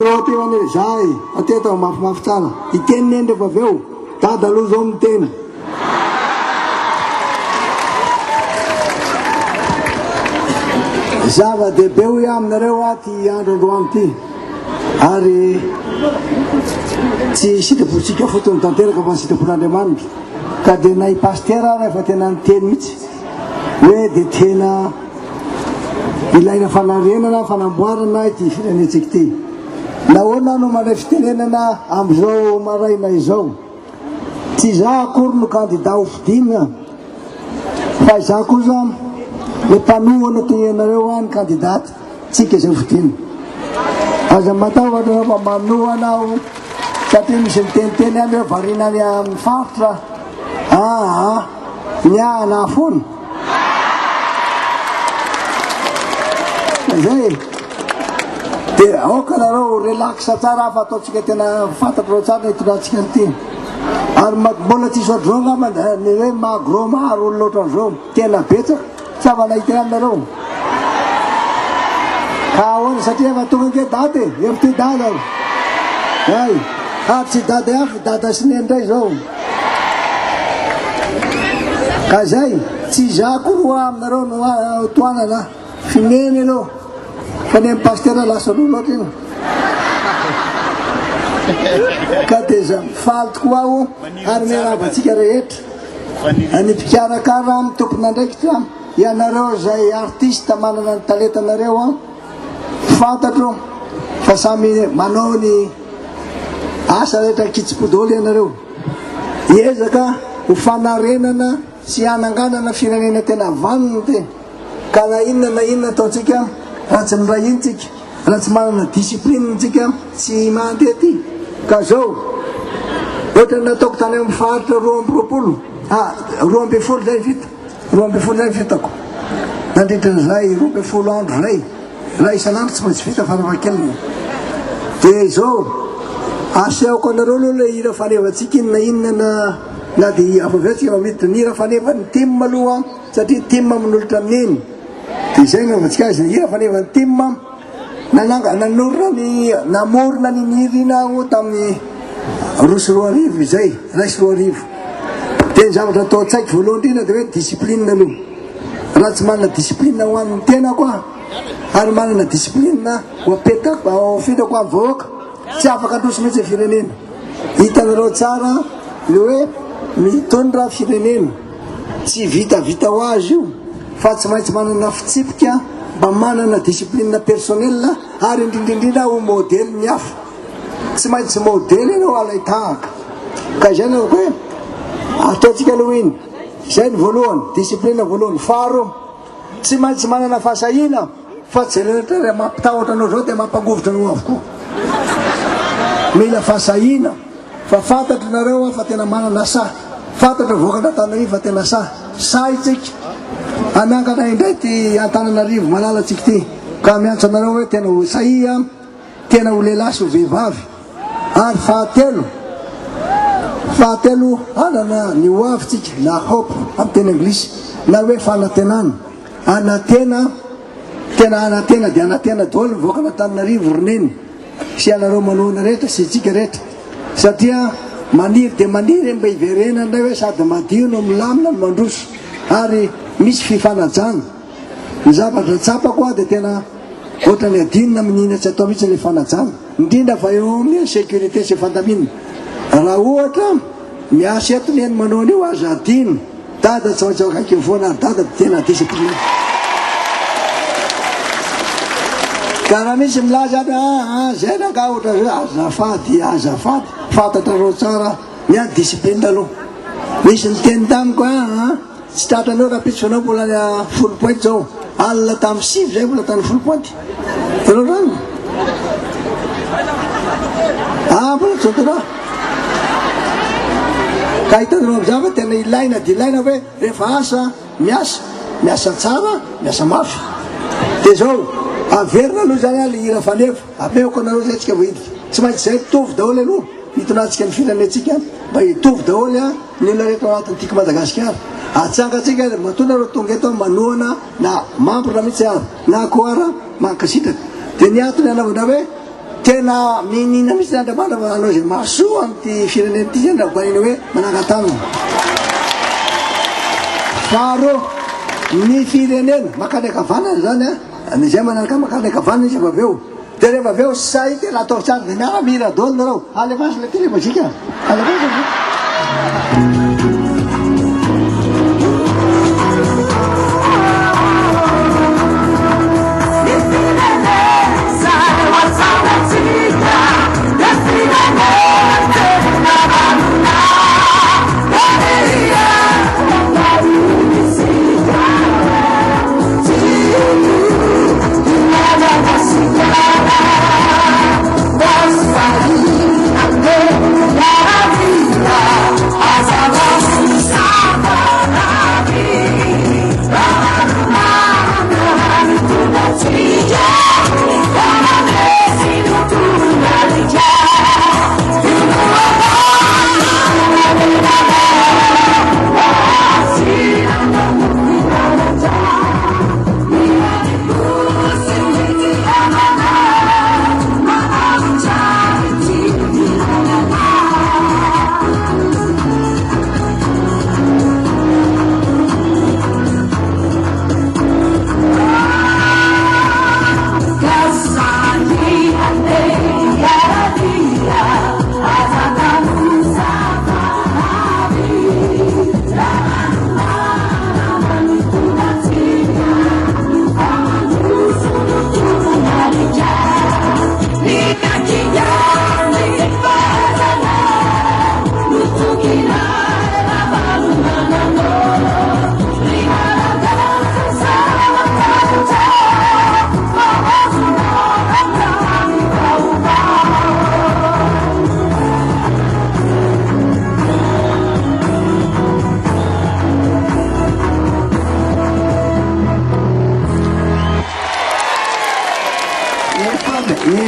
Roty zay ateto mafimafy tsara iteniny eny rehefa avy eo dada aloha zao miteny zava-dehibe hoy aminareo ty andro androany ty ary tsy sitrapontsika fotony tanteraka fa ny sitrapon'Andriamanitra ka dia nay pastera rehefa tena niteny mihitsy hoe dia tena ilaina fanarenana fanamboarana ity firenentsika ty. Nahoana no mandray fitenenana amin'izao maraina izao tsy za akory no kandida ho fidina fa za kosa le mpanohana toy anareo any kandidaty tsika izay fidina aza matahotra fa manohanao satria misy miteniteny any hoe varina any amin'ny faritra miahana foana zay dia aoka nareo relaxa tsara fa ataotsika tena fantatrao tsara itonantsika nyty ary mbola tsisy ohatr'izao ngamba ny hoe magro maro olo loatra an'izao tena betsaka tsy avanahity aminareo ka ahoana satria efa tonga nke dady efa ty dada ay ary tsy dady afy dada sineny ndray zao ka zay tsy za koa aminareo no toanana fineny aloha fa ny pastera lasa aloha loatra iny ka dia za mifaly tokoa aho ary miaravatsika rehetra ny mpikarakara amin'ny tompon'andraikitra ianareo zay artiste manana ny talentanareo fantatro fa samy manao ny asa rehetra kitsipodolo ianareo iezaka ho fanarenana sy hananganana firenena tena vanina ty ka na inona ataotsika raha tsy miray intsika raha tsy manana discipline tsika tsy mahantety ka zao ohatra nataoko tany amin'ny faritra 20 zay vita 20 zay vitako nandritran'izay 20 andro zay raha isan'andro tsy maintsy vita farafahakeliny dia zao aseako anareo aloha le hira fanevantsika inona na dia afaveatsika mamiditra ny hira fanevany tim aloha satria tim amin'olotra amin'iny dia zay navatsika azy hira fanevany tim namorona ny nirina ho tamin'ny rosy 2 izay raisy 2 dia ny zavatra atao tsaiky voalohany indrindra dia hoe discipline aloha raha tsy manana discipline ho an'ny tena koa ary manana discipline ho apetako fitako amin'ny vahoaka tsy afaka androso mihitsy firenena hitanareo tsara le hoe mitondra firenena tsy vitavita ho azy io fa tsy maintsy manana fitsipika mba manana discipline personnel ary indrindrindrindra ho modely miafa tsy maintsy modely ianao alay tahaka ka zay nareo hoe ataotsika aloha iny zay ny voalohany discipline voalohany faharo tsy maintsy manana fahasahina fa tsy rehetra mampitahotra anao zao dia mampangovotra anao avokoa mila fahasahina fa fantatro nareo fa tena manana sa fantatra voakana Antananarivo fa tena sa itsika anangana indray ty Antananarivo malalatsika ty ka miantso anareo hoe tena ho sahia tena ho lehilahy sy ho vehivavy ary fahatelo anana ny hoavitsika na hope amin'ny teny anglisy na hoe fanantenana anatena dia anatena daholo ny voakana Antananarivo roneny sy anareo manohana rehetra sy tsika rehetra satria maniry dia maniry mba hiverena ndray hoe sady madio no milamina no mandroso ary misy fifanajana ny zavatra tsapako dia tena ohatra ny adinina minina tsy atao mihitsy le fanajana indrindra fa eo amin'ny sécurité sy fandaminana raha ohatra miasa eto ny eny manao an'io aza adino dada tsy maintsy akaiky foana ary dada tena discipline ka raha misy milaza zay nanga ohatra zay azafady fantatrareo tsara miany discipline aloha misy nyteny tamiko tsy tratraneo raha pitsoanao mbola 10 pointy zao alina tamin'ny 6 zay mbola tany 10 pointy anao rano mbola tsotona ka hitanareo amizay fa tena ilaina dia ilaina hoe rehefa asa miasa tsara miasa mafy dia zao averina aloha zany le hira faneva ameoko anareo zay tsika vohidika tsy maintsy zay mitovy daholo aloha hitonantsika ny firenentsika mba hitovy daholo ny olona rehetra anatin'tika Madagasikara atsangatsika matonareo tonga eto manohana na mambrona mihitsy ary na koara mankasitraka dia ny antony anaovana hoe tena minina misy andriamanitra anao zay mahasoa amty fireneny ty zany raha vaniny hoe manangatany faharoa ny firenena makandraikavanana zany a zay manaraka makandraikavanana izy avy aveo de rehefa aveo say tena atao tsara de miara-mihira daholo nareo alefasy le telebazika alefasy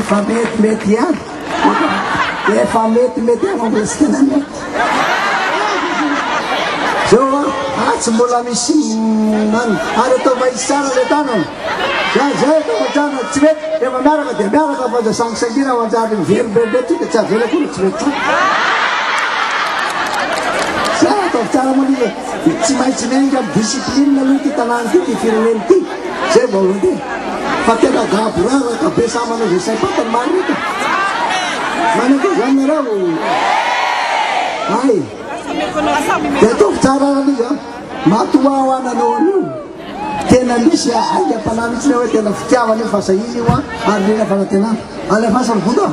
efa metimety ihany efa metimety ihany amresika mety zao a tsy mbola misy nany ary atao mahisy tsara le tanana zay atao matrana tsy mety efa miaraka de miaraka fa da sangisangina manjary miveriberibe ty de tsy avela koa tsy mety zay atao tsara moa tsy maintsy menga amy discipline aloha ty tanàna ty ty fireneny ty zay voalohany fa tena gaboraraka be samana zay saipatany marita manako zany nareo ay de ataovy tsara an'izy a matoa ho ananao anio tena misy aingam-panahy mihitsy hoe tena fitiavany io fa sa izy io a ary lena fanantenana alefasany voda